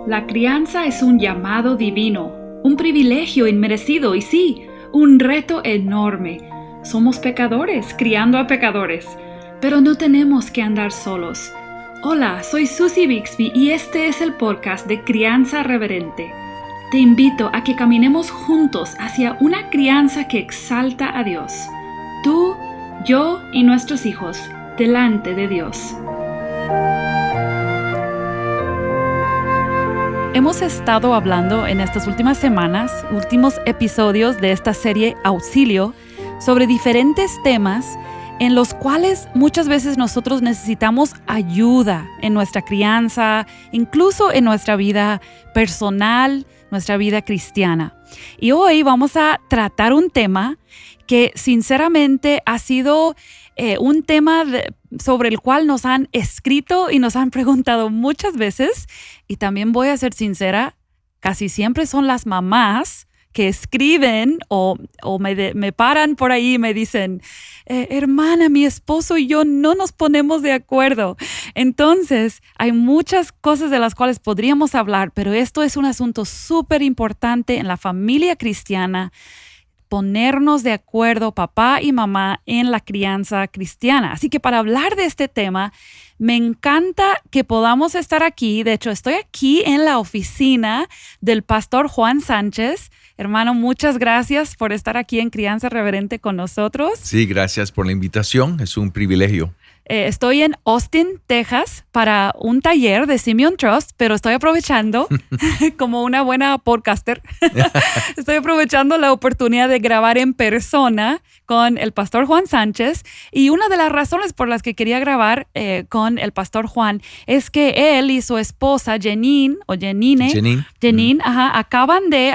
La crianza es un llamado divino, un privilegio inmerecido y sí, un reto enorme. Somos pecadores criando a pecadores, pero no tenemos que andar solos. Hola, soy Susie Bixby y este es el podcast de Crianza Reverente. Te invito a que caminemos juntos hacia una crianza que exalta a Dios. Tú, yo y nuestros hijos, delante de Dios. Hemos estado hablando en estas últimas semanas, últimos episodios de esta serie Auxilio, sobre diferentes temas en los cuales muchas veces nosotros necesitamos ayuda en nuestra crianza, incluso en nuestra vida personal, nuestra vida cristiana. Y hoy vamos a tratar un tema que sinceramente ha sido un tema sobre el cual nos han escrito y nos han preguntado muchas veces. Y también voy a ser sincera, casi siempre son las mamás que escriben o me paran por ahí y me dicen, hermana, mi esposo y yo no nos ponemos de acuerdo. Entonces, hay muchas cosas de las cuales podríamos hablar, pero esto es un asunto súper importante en la familia cristiana, ponernos de acuerdo papá y mamá en la crianza cristiana. Así que para hablar de este tema, me encanta que podamos estar aquí. De hecho, estoy aquí en la oficina del pastor Juan Sánchez. Hermano, muchas gracias por estar aquí en Crianza Reverente con nosotros. Sí, gracias por la invitación. Es un privilegio. Estoy en Austin, Texas, para un taller de Simeon Trust, pero estoy aprovechando, como una buena podcaster, estoy aprovechando la oportunidad de grabar en persona con el pastor Juan Sánchez. Y una de las razones por las que quería grabar con el pastor Juan es que él y su esposa Janine,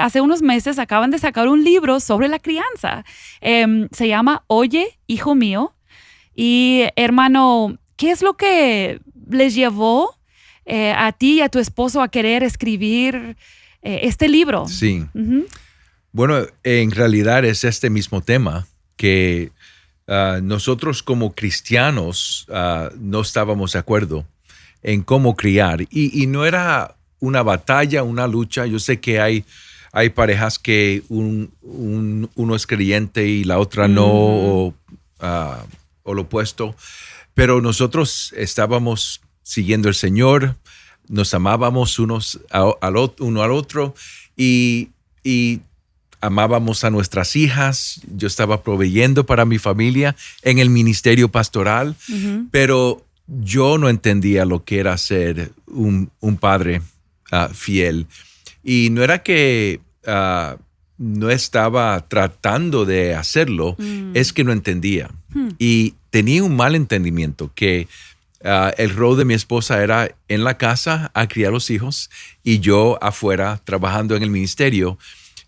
hace unos meses acaban de sacar un libro sobre la crianza. Se llama Oye, hijo mío. Y hermano, ¿qué es lo que les llevó a ti y a tu esposo a querer escribir este libro? Sí. Uh-huh. Bueno, en realidad es este mismo tema que nosotros como cristianos no estábamos de acuerdo en cómo criar. Y no era una batalla, una lucha. Yo sé que hay parejas que uno es creyente y la otra no, o lo opuesto, pero nosotros estábamos siguiendo al Señor, nos amábamos uno al otro y amábamos a nuestras hijas. Yo estaba proveyendo para mi familia en el ministerio pastoral, uh-huh. Pero yo no entendía lo que era ser un padre fiel. Y no era que no estaba tratando de hacerlo, es que no entendía. Y tenía un mal entendimiento que el rol de mi esposa era en la casa a criar los hijos y yo afuera trabajando en el ministerio,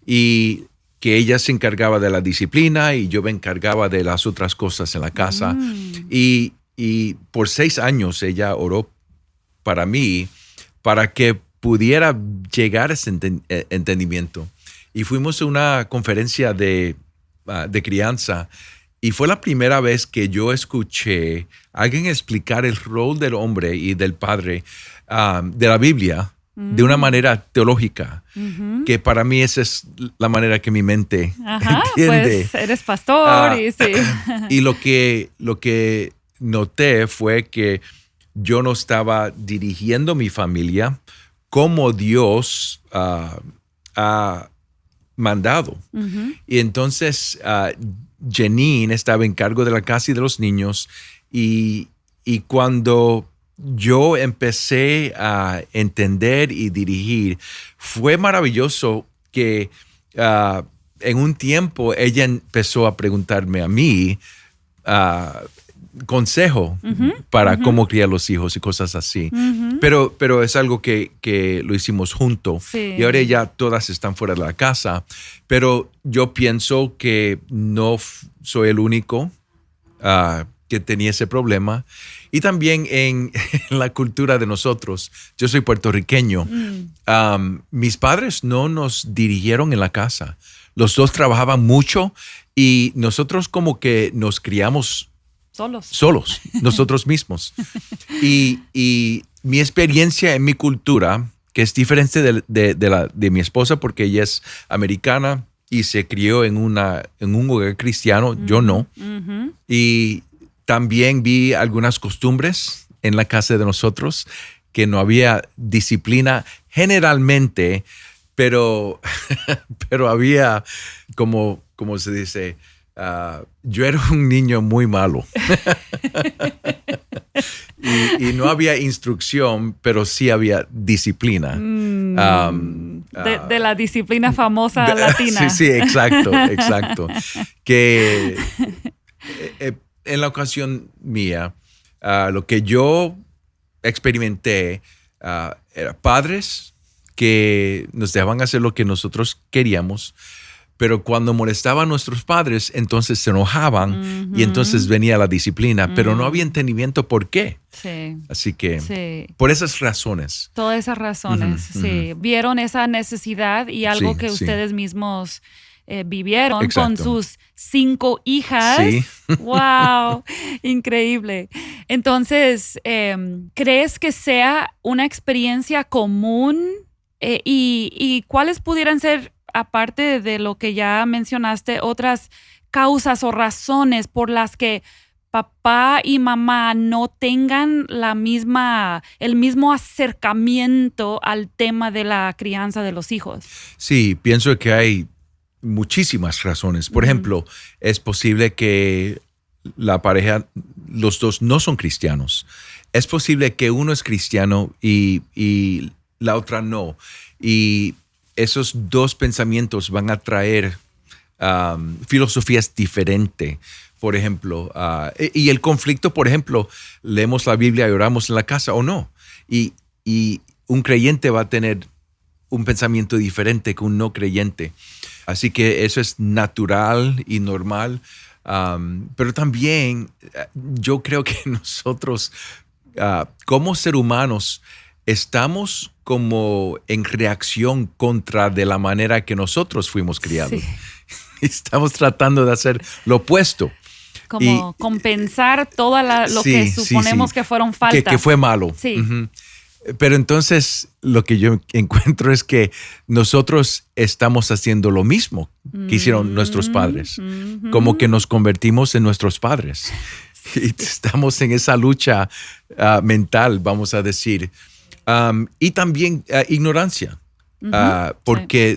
y que ella se encargaba de la disciplina y yo me encargaba de las otras cosas en la casa. Y por 6 años ella oró para mí para que pudiera llegar a ese entendimiento. Y fuimos a una conferencia de crianza y fue la primera vez que yo escuché a alguien explicar el rol del hombre y del padre de la Biblia de una manera teológica, que para mí esa es la manera que mi mente entiende. Pues eres pastor y sí. Y lo que noté fue que yo no estaba dirigiendo mi familia como Dios ha mandado. Uh-huh. Y entonces Janine estaba en cargo de la casa y de los niños, y cuando yo empecé a entender y dirigir, fue maravilloso que en un tiempo ella empezó a preguntarme a mí consejo para cómo criar los hijos y cosas así. Pero es algo que lo hicimos juntos. Sí. Y ahora ya todas están fuera de la casa. Pero yo pienso que no soy el único que tenía ese problema. Y también en la cultura de nosotros, yo soy puertorriqueño, mis padres no nos dirigieron en la casa. Los dos trabajaban mucho y nosotros como que nos criamos solos, nosotros mismos. Y mi experiencia en mi cultura, que es diferente de mi esposa porque ella es americana y se crió en un hogar cristiano, yo no. Y también vi algunas costumbres en la casa de nosotros que no había disciplina generalmente, pero había como se dice, yo era un niño muy malo. y no había instrucción, pero sí había disciplina. De la disciplina famosa latina. Sí, exacto. Que en la ocasión mía, lo que yo experimenté era padres que nos dejaban hacer lo que nosotros queríamos, pero cuando molestaban a nuestros padres, entonces se enojaban y entonces venía la disciplina, pero no había entendimiento por qué. Sí. Así que por esas razones. Todas esas razones, sí. Vieron esa necesidad y algo Sí, que sí. ustedes mismos vivieron Exacto. con sus 5 hijas. Sí. ¡Wow! Increíble. Entonces, ¿crees que sea una experiencia común? ¿Y cuáles pudieran ser, aparte de lo que ya mencionaste, otras causas o razones por las que papá y mamá no tengan el mismo acercamiento al tema de la crianza de los hijos? Sí, pienso que hay muchísimas razones. Por ejemplo, es posible que la pareja, los dos no son cristianos. Es posible que uno es cristiano y la otra no. Y esos dos pensamientos van a traer filosofías diferentes. Por ejemplo, y el conflicto, por ejemplo, leemos la Biblia y oramos en la casa o no. Y un creyente va a tener un pensamiento diferente que un no creyente. Así que eso es natural y normal. Pero también yo creo que nosotros, como seres humanos, estamos como en reacción contra de la manera que nosotros fuimos criados. Sí. Estamos tratando de hacer lo opuesto. Como compensar todo lo que suponemos que fueron faltas. Que fue malo. Sí. Uh-huh. Pero entonces lo que yo encuentro es que nosotros estamos haciendo lo mismo que hicieron nuestros padres. Como que nos convertimos en nuestros padres. Y estamos en esa lucha mental, vamos a decir. Y también ignorancia. Porque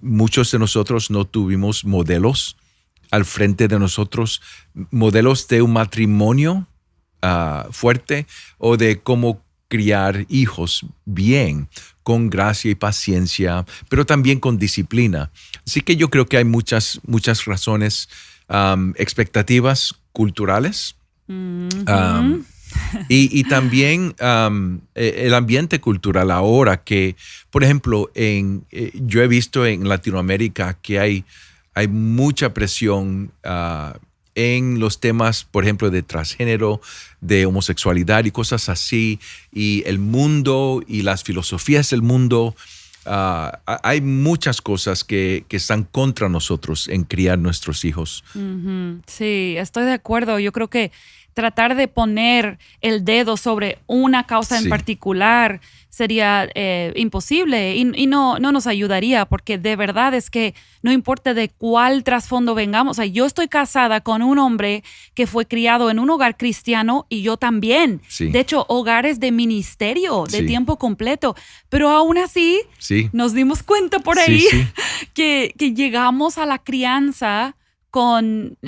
muchos de nosotros no tuvimos modelos al frente de nosotros, modelos de un matrimonio fuerte o de cómo criar hijos bien, con gracia y paciencia, pero también con disciplina. Así que yo creo que hay muchas razones, expectativas culturales. Y también el ambiente cultural ahora que, por ejemplo, yo he visto en Latinoamérica que hay mucha presión en los temas, por ejemplo, de transgénero, de homosexualidad y cosas así, y el mundo y las filosofías del mundo. Hay muchas cosas que están contra nosotros en criar nuestros hijos. Sí, estoy de acuerdo. Yo creo que tratar de poner el dedo sobre una causa en particular sería imposible y no nos ayudaría, porque de verdad es que no importa de cuál trasfondo vengamos. O sea, yo estoy casada con un hombre que fue criado en un hogar cristiano y yo también. Sí. De hecho, hogares de ministerio, de tiempo completo. Pero aún así nos dimos cuenta por ahí que llegamos a la crianza con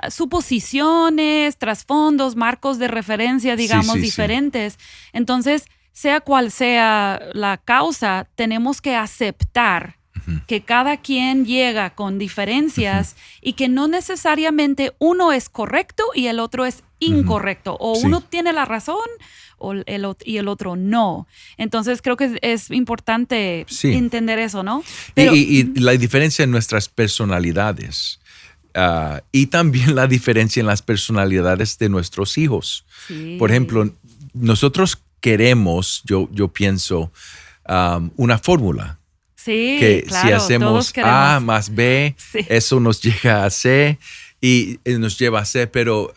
suposiciones, trasfondos, marcos de referencia, digamos, diferentes. Entonces, sea cual sea la causa, tenemos que aceptar que cada quien llega con diferencias y que no necesariamente uno es correcto y el otro es incorrecto. O uno tiene la razón y el otro no. Entonces, creo que es importante entender eso, ¿no? Pero, y la diferencia en nuestras personalidades. Y también la diferencia en las personalidades de nuestros hijos. Sí. Por ejemplo, nosotros queremos, yo pienso, una fórmula. Sí, que claro, si hacemos A más B, eso nos llega a C y nos lleva a C, pero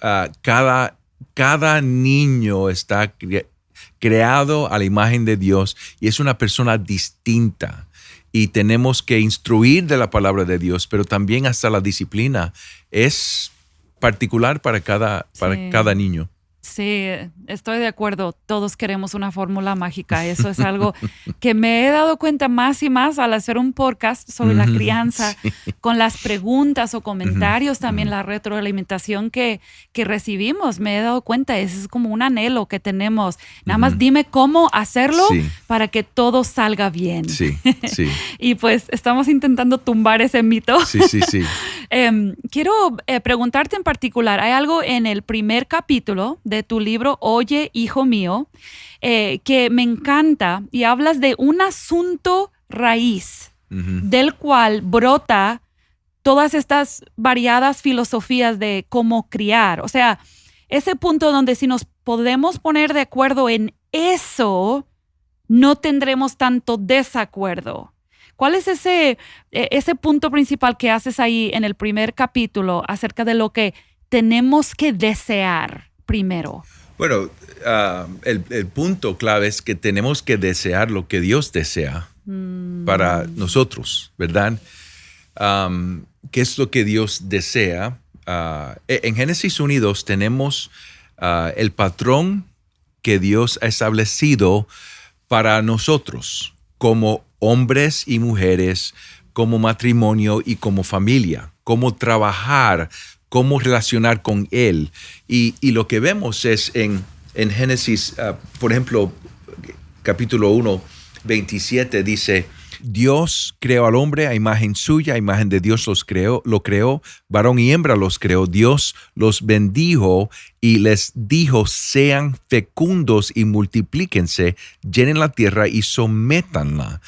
cada niño está creado a la imagen de Dios y es una persona distinta. Y tenemos que instruir de la palabra de Dios, pero también hasta la disciplina es particular para cada niño. Sí, estoy de acuerdo. Todos queremos una fórmula mágica. Eso es algo que me he dado cuenta más y más al hacer un podcast sobre la crianza, Sí. con las preguntas o comentarios, también la retroalimentación que recibimos. Me he dado cuenta, ese es como un anhelo que tenemos. Nada más dime cómo hacerlo Sí. para que todo salga bien. Sí, sí, Y pues estamos intentando tumbar ese mito. sí, sí, sí. Quiero preguntarte en particular, hay algo en el primer capítulo de tu libro, Oye, hijo mío, que me encanta y hablas de un asunto raíz del cual brota todas estas variadas filosofías de cómo criar. O sea, ese punto donde si nos podemos poner de acuerdo en eso, no tendremos tanto desacuerdo. ¿Cuál es ese punto principal que haces ahí en el primer capítulo acerca de lo que tenemos que desear primero? Bueno, el punto clave es que tenemos que desear lo que Dios desea para nosotros, ¿verdad? ¿Qué es lo que Dios desea? En Génesis 1 y 2 tenemos el patrón que Dios ha establecido para nosotros como hombres y mujeres, como matrimonio y como familia, cómo trabajar, cómo relacionar con Él. Y lo que vemos es en Génesis, por ejemplo, capítulo 1, 27, dice, Dios creó al hombre a imagen suya, a imagen de Dios lo creó, varón y hembra los creó. Dios los bendijo y les dijo, sean fecundos y multiplíquense, llenen la tierra y sométanla.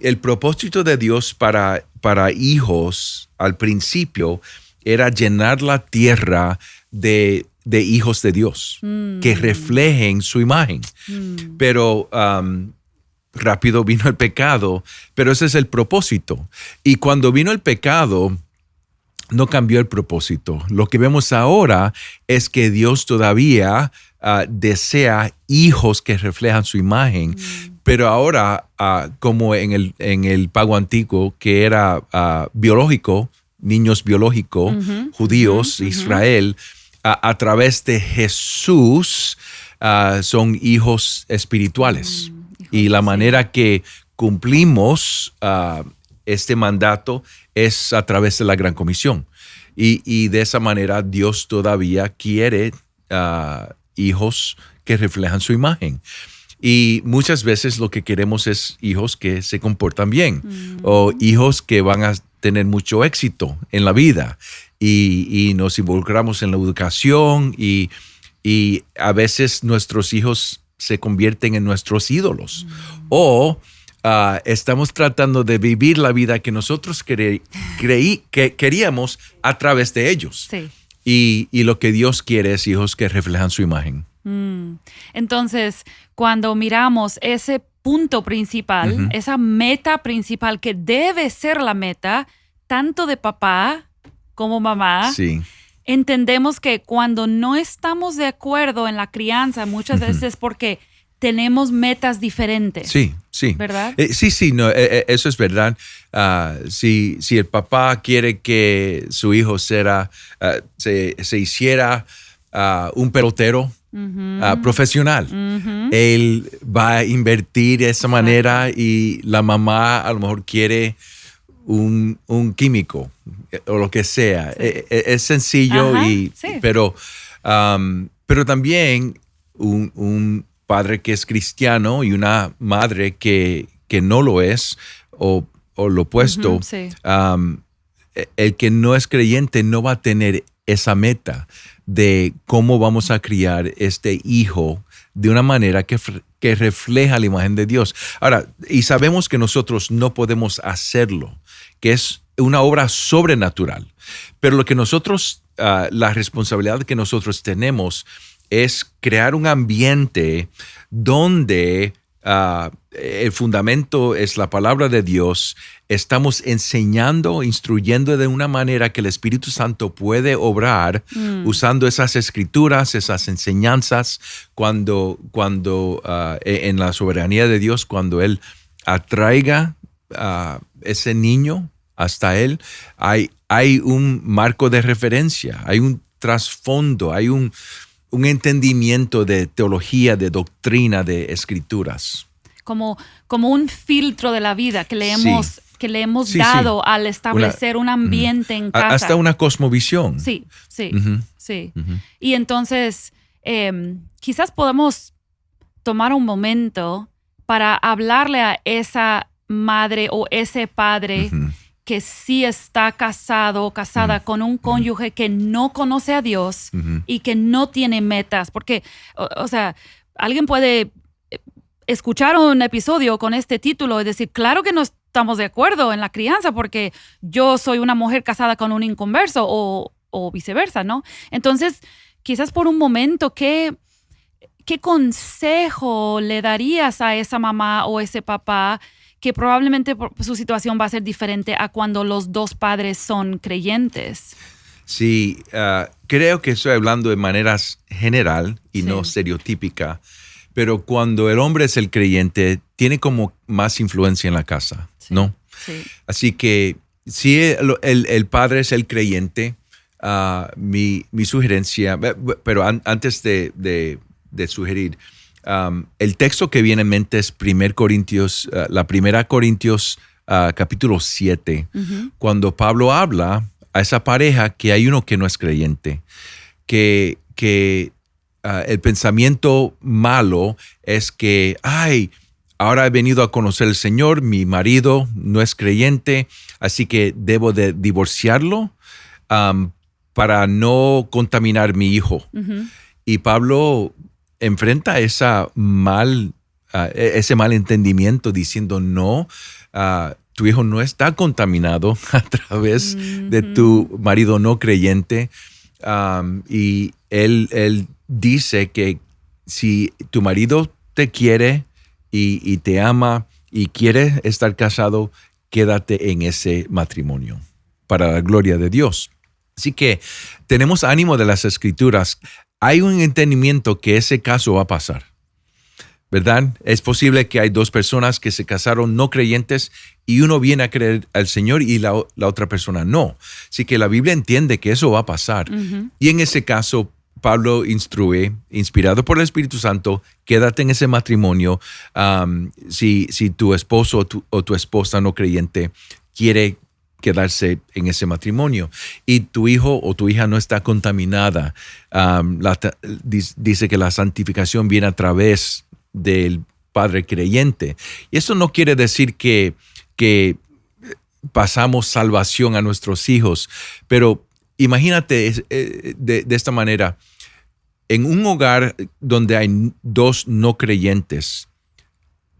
El propósito de Dios para hijos al principio era llenar la tierra de hijos de Dios que reflejen su imagen. Pero rápido vino el pecado, pero ese es el propósito. Y cuando vino el pecado, no cambió el propósito. Lo que vemos ahora es que Dios todavía desea hijos que reflejan su imagen, pero ahora, como en el pago antiguo, que era biológico, niños biológicos, judíos, Israel, a través de Jesús son hijos espirituales. Y la manera que cumplimos este mandato es a través de la Gran Comisión. Y de esa manera Dios todavía quiere hijos que reflejan su imagen. Y muchas veces lo que queremos es hijos que se comportan bien o hijos que van a tener mucho éxito en la vida. Y nos involucramos en la educación y a veces nuestros hijos se convierten en nuestros ídolos. O estamos tratando de vivir la vida que nosotros queríamos a través de ellos. Sí. Y lo que Dios quiere es hijos que reflejan su imagen. Entonces, cuando miramos ese punto principal, esa meta principal que debe ser la meta, tanto de papá como mamá, Sí. entendemos que cuando no estamos de acuerdo en la crianza, muchas veces es porque tenemos metas diferentes. Sí, sí. ¿Verdad? Sí, no, eso es verdad. Si el papá quiere que su hijo se hiciera un pelotero profesional, él va a invertir de esa manera y la mamá a lo mejor quiere un químico o lo que sea. Sí. Es sencillo, sí. pero también un padre que es cristiano y una madre que no lo es o lo opuesto, sí. El que no es creyente no va a tener esa meta de cómo vamos a criar este hijo de una manera que refleja la imagen de Dios. Ahora, y sabemos que nosotros no podemos hacerlo, que es una obra sobrenatural, pero lo que nosotros, la responsabilidad que nosotros tenemos es crear un ambiente donde El fundamento es la palabra de Dios. Estamos enseñando, instruyendo de una manera que el Espíritu Santo puede obrar usando esas escrituras, esas enseñanzas, cuando en la soberanía de Dios, cuando Él atraiga a ese niño hasta Él, hay un marco de referencia, hay un trasfondo, hay un entendimiento de teología, de doctrina, de escrituras. Como un filtro de la vida que le hemos Sí, dado sí. al establecer un ambiente en casa. Hasta una cosmovisión. Sí. Ujú. Y entonces, quizás podamos tomar un momento para hablarle a esa madre o ese padre que sí está casada con un cónyuge que no conoce a Dios y que no tiene metas. Porque, o sea, alguien puede escuchar un episodio con este título y decir, claro que no estamos de acuerdo en la crianza porque yo soy una mujer casada con un inconverso o viceversa, ¿no? Entonces, quizás por un momento, ¿qué consejo le darías a esa mamá o ese papá que probablemente su situación va a ser diferente a cuando los dos padres son creyentes? Sí, creo que estoy hablando de maneras general y no Sí. estereotípica, pero cuando el hombre es el creyente, tiene como más influencia en la casa, Sí. ¿no? Sí. Así que si el padre es el creyente, mi sugerencia, pero antes de sugerir, el texto que viene en mente es 1 Corintios, la 1 Corintios capítulo 7, cuando Pablo habla a esa pareja que hay uno que no es creyente, que el pensamiento malo es que, ahora he venido a conocer al Señor, mi marido no es creyente, así que debo de divorciarlo para no contaminar mi hijo. Y Pablo enfrenta ese mal entendimiento diciendo, no, tu hijo no está contaminado a través de tu marido no creyente. Y él dice que si tu marido te quiere y te ama y quiere estar casado, quédate en ese matrimonio para la gloria de Dios. Así que tenemos ánimo de las escrituras. Hay un entendimiento que ese caso va a pasar, ¿verdad? Es posible que hay dos personas que se casaron no creyentes y uno viene a creer al Señor y la otra persona no. Así que la Biblia entiende que eso va a pasar. Y en ese caso, Pablo instruye, inspirado por el Espíritu Santo, quédate en ese matrimonio. Si tu esposo o tu esposa no creyente quiere quedarse en ese matrimonio y tu hijo o tu hija no está contaminada, dice que la santificación viene a través del padre creyente. Y eso no quiere decir que pasamos salvación a nuestros hijos, pero imagínate de esta manera, en un hogar donde hay dos no creyentes,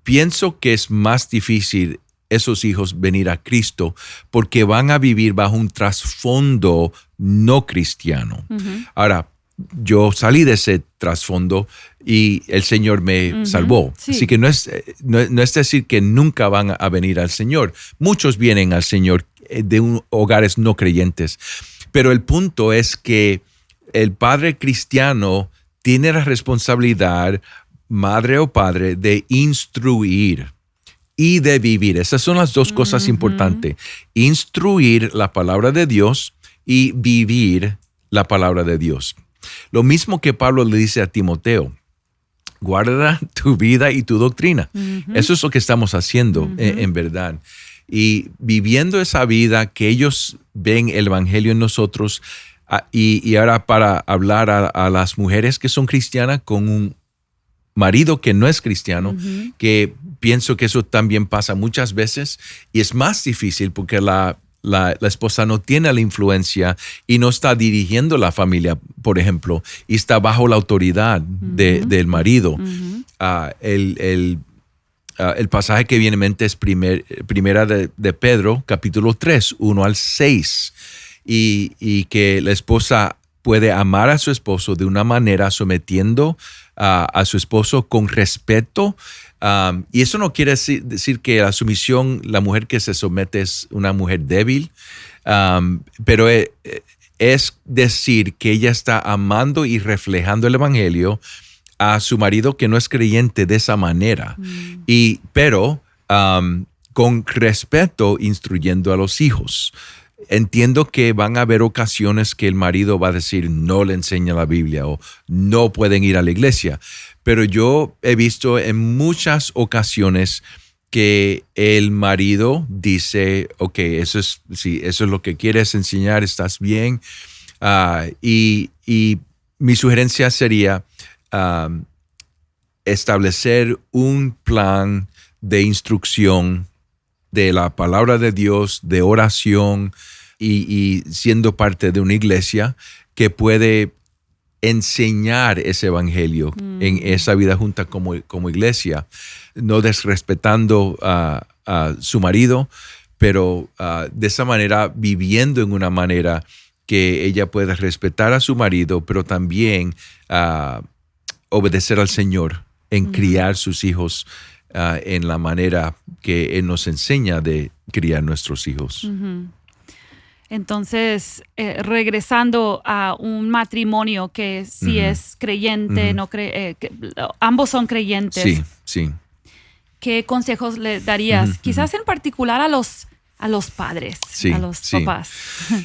pienso que es más difícil esos hijos venir a Cristo porque van a vivir bajo un trasfondo no cristiano. Ahora, yo salí de ese trasfondo y el Señor me salvó. Sí. Así que no es decir que nunca van a venir al Señor. Muchos vienen al Señor de hogares no creyentes. Pero el punto es que el padre cristiano tiene la responsabilidad, madre o padre, de instruir y de vivir. Esas son las dos cosas importantes. Instruir la palabra de Dios y vivir la palabra de Dios. Lo mismo que Pablo le dice a Timoteo, guarda tu vida y tu doctrina. Eso es lo que estamos haciendo en verdad. Y viviendo esa vida que ellos ven el evangelio en nosotros. Y ahora para hablar a las mujeres que son cristianas con un marido que no es cristiano, que pienso que eso también pasa muchas veces y es más difícil porque la esposa no tiene la influencia y no está dirigiendo la familia, por ejemplo, y está bajo la autoridad del marido. El pasaje que viene en mente es primera de Pedro, capítulo 3, 1 al 6, y que la esposa puede amar a su esposo de una manera sometiendo a su esposo con respeto. Y eso no quiere decir que la sumisión, la mujer que se somete es una mujer débil, pero es decir que ella está amando y reflejando el evangelio a su marido que no es creyente de esa manera, pero con respeto instruyendo a los hijos. Entiendo que van a haber ocasiones que el marido va a decir no le enseña la Biblia o no pueden ir a la iglesia, pero yo he visto en muchas ocasiones que el marido dice, ok, eso es lo que quieres enseñar, estás bien. Y mi sugerencia sería establecer un plan de instrucción de la palabra de Dios, de oración y siendo parte de una iglesia que puede enseñar ese evangelio en esa vida junta como iglesia, no desrespetando a su marido, pero de esa manera viviendo en una manera que ella pueda respetar a su marido, pero también obedecer al Señor en criar sus hijos en la manera que Él nos enseña de criar nuestros hijos. Entonces, regresando a un matrimonio que sí es creyente, ambos son creyentes. Sí. ¿Qué consejos le darías? Quizás en particular a los padres, a los papás.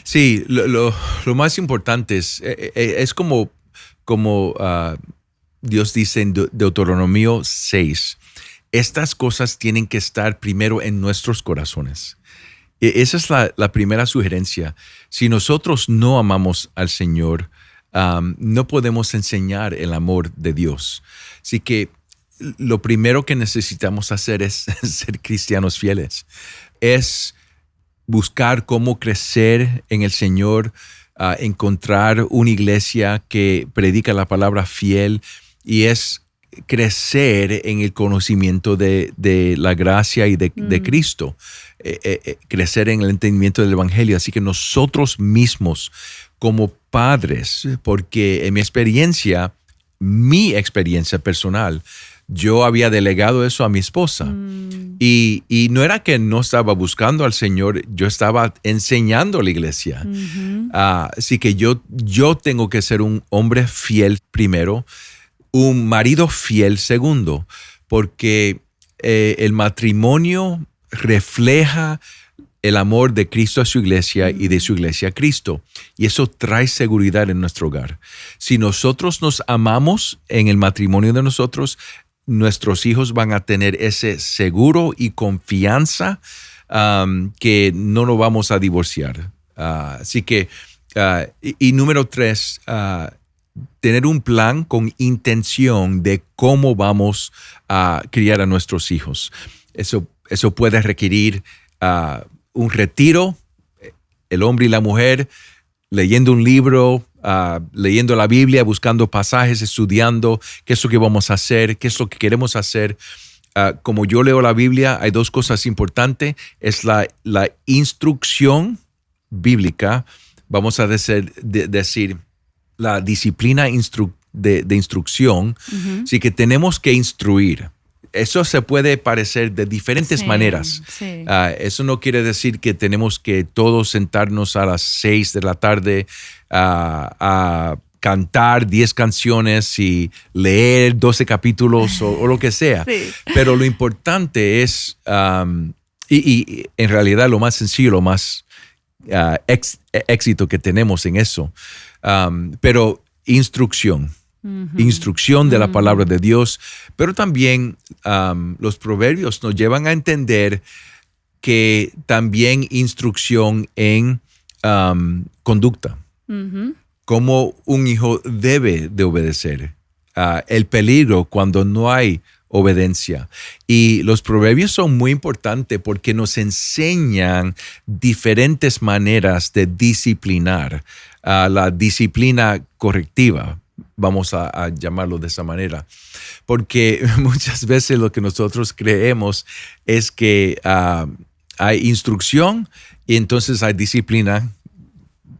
Sí, lo más importante es como Dios dice en Deuteronomio 6. Estas cosas tienen que estar primero en nuestros corazones. Esa es la primera sugerencia. Si nosotros no amamos al Señor, no podemos enseñar el amor de Dios. Así que lo primero que necesitamos hacer es ser cristianos fieles. Es buscar cómo crecer en el Señor, encontrar una iglesia que predica la palabra fiel y es crecer en el conocimiento de la gracia y de Cristo, crecer en el entendimiento del evangelio. Así que nosotros mismos como padres, porque en mi experiencia personal, yo había delegado eso a mi esposa y no era que no estaba buscando al Señor, yo estaba enseñando a la iglesia. Así que yo tengo que ser un hombre fiel primero, un marido fiel segundo, porque el matrimonio refleja el amor de Cristo a su iglesia y de su iglesia a Cristo. Y eso trae seguridad en nuestro hogar. Si nosotros nos amamos en el matrimonio de nosotros, nuestros hijos van a tener ese seguro y confianza que no nos vamos a divorciar. Así que, y número 3, tener un plan con intención de cómo vamos a criar a nuestros hijos. Eso puede requerir un retiro, el hombre y la mujer, leyendo un libro, leyendo la Biblia, buscando pasajes, estudiando qué es lo que vamos a hacer, qué es lo que queremos hacer. Como yo leo la Biblia, hay 2 cosas importantes. Es la instrucción bíblica, vamos a decir la disciplina de instrucción. Así que tenemos que instruir. Eso se puede parecer de diferentes maneras. Sí. Eso no quiere decir que tenemos que todos sentarnos a las 6 de la tarde a cantar 10 canciones y leer 12 capítulos o lo que sea. Sí. Pero lo importante es, y en realidad lo más sencillo, lo más éxito que tenemos en eso, pero instrucción. Instrucción de la palabra de Dios, pero también los proverbios nos llevan a entender que también instrucción en conducta, cómo un hijo debe de obedecer, el peligro cuando no hay obediencia. Y los proverbios son muy importantes porque nos enseñan diferentes maneras de disciplinar, la disciplina correctiva. Vamos a llamarlo de esa manera, porque muchas veces lo que nosotros creemos es que hay instrucción y entonces hay disciplina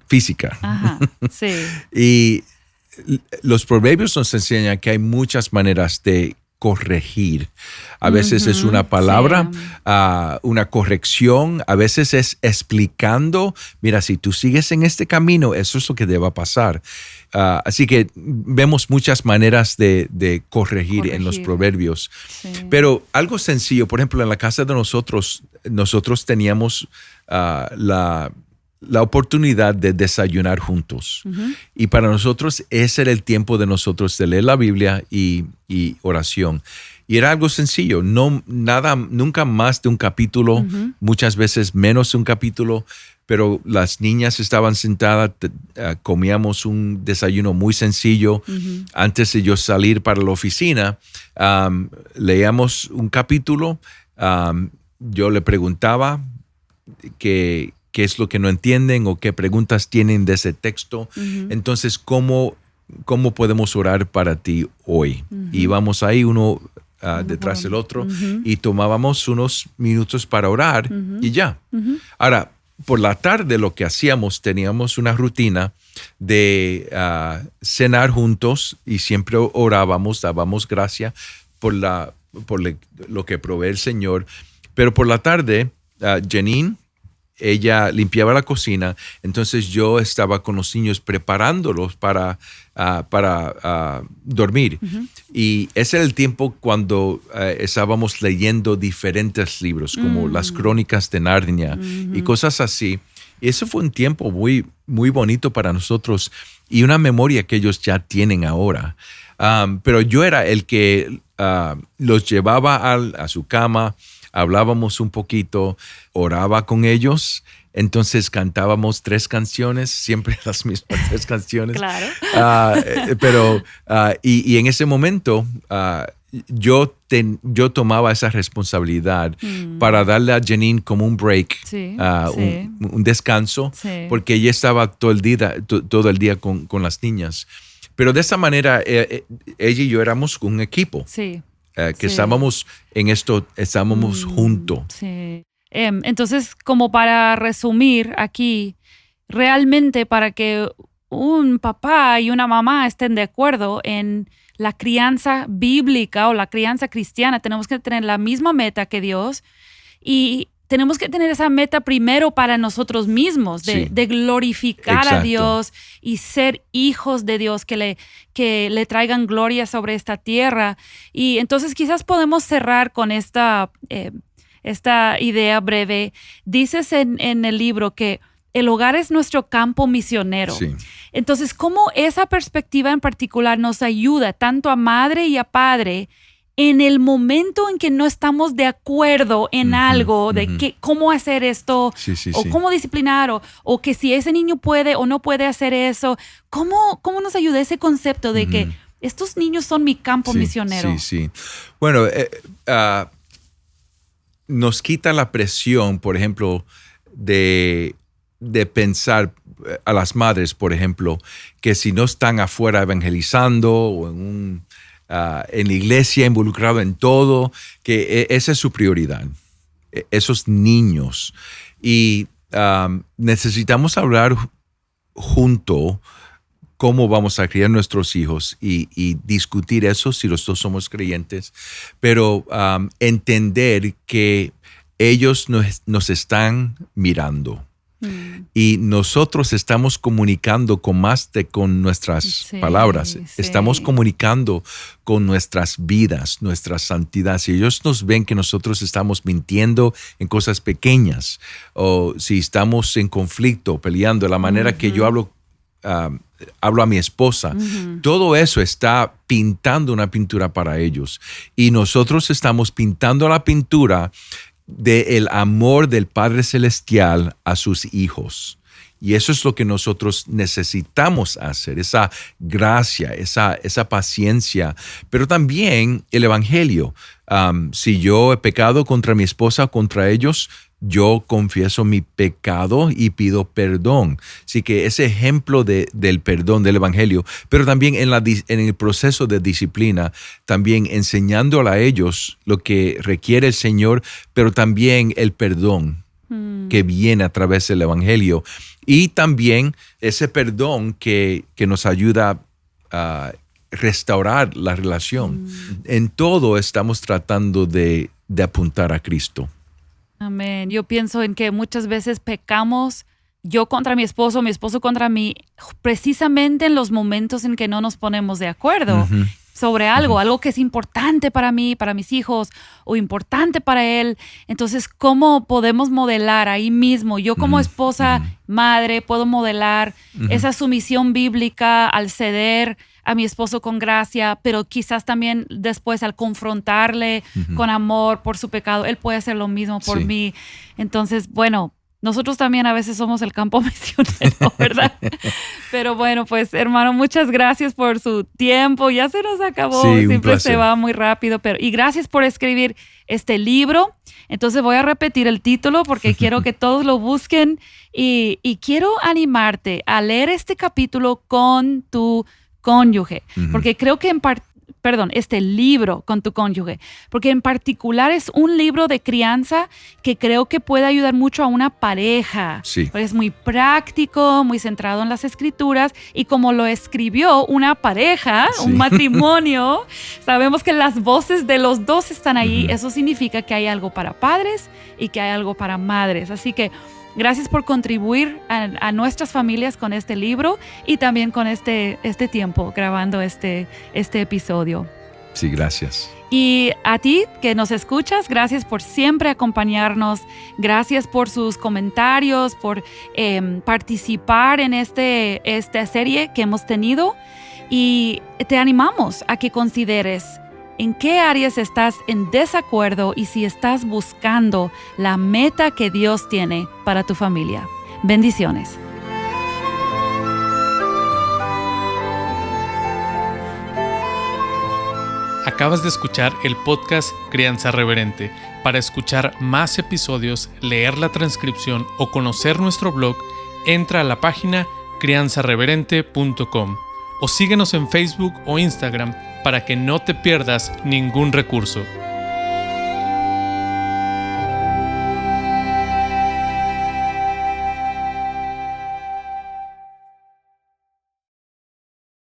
física. Ajá, sí. Y los proverbios nos enseñan que hay muchas maneras de corregir. A veces es una palabra, sí. Una corrección, a veces es explicando, mira, si tú sigues en este camino, eso es lo que te va a pasar. Así que vemos muchas maneras de corregir en los proverbios. Sí. Pero algo sencillo, por ejemplo, en la casa de nosotros teníamos la oportunidad de desayunar juntos. Uh-huh. Y para nosotros ese era el tiempo de nosotros de leer la Biblia y oración. Y era algo sencillo, nunca más de un capítulo, uh-huh. muchas veces menos de un capítulo, pero las niñas estaban sentadas, comíamos un desayuno muy sencillo. Uh-huh. Antes de yo salir para la oficina, leíamos un capítulo, yo le preguntaba qué es lo que no entienden o qué preguntas tienen de ese texto. Uh-huh. Entonces, ¿cómo podemos orar para ti hoy? Uh-huh. Y vamos ahí uno detrás del otro uh-huh. y tomábamos unos minutos para orar uh-huh. y ya. Uh-huh. Ahora, por la tarde lo que hacíamos, teníamos una rutina de cenar juntos y siempre orábamos, dábamos gracias por lo que provee el Señor. Pero por la tarde, Janine, ella limpiaba la cocina, entonces yo estaba con los niños preparándolos para dormir. Uh-huh. Y ese era el tiempo cuando estábamos leyendo diferentes libros, como las Crónicas de Narnia uh-huh. y cosas así. Y eso fue un tiempo muy, muy bonito para nosotros y una memoria que ellos ya tienen ahora. Pero yo era el que los llevaba a su cama, hablábamos un poquito, oraba con ellos, entonces cantábamos 3 canciones, siempre las mismas 3 canciones. Claro. Y en ese momento yo tomaba esa responsabilidad para darle a Janine como un break, sí. Un descanso, sí. porque ella estaba todo el día con las niñas. Pero de esa manera ella y yo éramos un equipo. Sí. Que estábamos en esto, estábamos juntos. Sí. Entonces, como para resumir aquí, realmente para que un papá y una mamá estén de acuerdo en la crianza bíblica o la crianza cristiana, tenemos que tener la misma meta que Dios y tenemos que tener esa meta primero para nosotros mismos, de glorificar Exacto. a Dios y ser hijos de Dios que le traigan gloria sobre esta tierra. Y entonces quizás podemos cerrar con esta idea breve. Dices en el libro que el hogar es nuestro campo misionero. Sí. Entonces, ¿cómo esa perspectiva en particular nos ayuda tanto a madre y a padre en el momento en que no estamos de acuerdo en algo de cómo hacer esto o cómo disciplinar o que si ese niño puede o no puede hacer eso? ¿Cómo nos ayuda ese concepto de que estos niños son mi campo misionero? Sí. Bueno, nos quita la presión, por ejemplo, de pensar a las madres, por ejemplo, que si no están afuera evangelizando o en la iglesia, involucrado en todo, que esa es su prioridad, esos niños. Y necesitamos hablar junto cómo vamos a criar nuestros hijos y discutir eso si los dos somos creyentes, pero entender que ellos nos están mirando. Y nosotros estamos comunicando con nuestras palabras. Estamos comunicando con nuestras vidas, nuestra santidad. Si ellos nos ven que nosotros estamos mintiendo en cosas pequeñas o si estamos en conflicto, peleando, la manera que yo hablo a mi esposa, todo eso está pintando una pintura para ellos. Y nosotros estamos pintando la pintura del amor del Padre Celestial a sus hijos. Y eso es lo que nosotros necesitamos hacer, esa gracia, esa paciencia, pero también el Evangelio. Si yo he pecado contra mi esposa, contra ellos, yo confieso mi pecado y pido perdón. Así que ese ejemplo del perdón del Evangelio, pero también en el proceso de disciplina, también enseñándole a ellos lo que requiere el Señor, pero también el perdón. que viene a través del Evangelio. Y también ese perdón que nos ayuda a restaurar la relación. En todo estamos tratando de apuntar a Cristo. Amén. Yo pienso en que muchas veces pecamos, yo contra mi esposo contra mí, precisamente en los momentos en que no nos ponemos de acuerdo sobre algo que es importante para mí, para mis hijos, o importante para él. Entonces, ¿cómo podemos modelar ahí mismo? Yo como esposa, madre, puedo modelar esa sumisión bíblica al ceder a mi esposo con gracia, pero quizás también después al confrontarle con amor por su pecado, él puede hacer lo mismo por mí. Entonces, bueno, nosotros también a veces somos el campo misionero, ¿verdad? Pero bueno, pues hermano, muchas gracias por su tiempo. Ya se nos acabó, siempre se va muy rápido. Y gracias por escribir este libro. Entonces voy a repetir el título porque quiero que todos lo busquen y quiero animarte a leer este capítulo con tu cónyuge, porque creo que este libro con tu cónyuge, porque en particular es un libro de crianza que creo que puede ayudar mucho a una pareja. Porque es muy práctico, muy centrado en las escrituras y como lo escribió una pareja, un matrimonio, sabemos que las voces de los dos están ahí. Eso significa que hay algo para padres y que hay algo para madres. Así que gracias por contribuir a nuestras familias con este libro y también con este tiempo grabando este episodio. Sí, gracias. Y a ti que nos escuchas, gracias por siempre acompañarnos. Gracias por sus comentarios, por participar en esta serie que hemos tenido. Y te animamos a que consideres en qué áreas estás en desacuerdo y si estás buscando la meta que Dios tiene para tu familia. Bendiciones. Acabas de escuchar el podcast Crianza Reverente. Para escuchar más episodios, leer la transcripción o conocer nuestro blog, entra a la página crianzareverente.com o síguenos en Facebook o Instagram para que no te pierdas ningún recurso.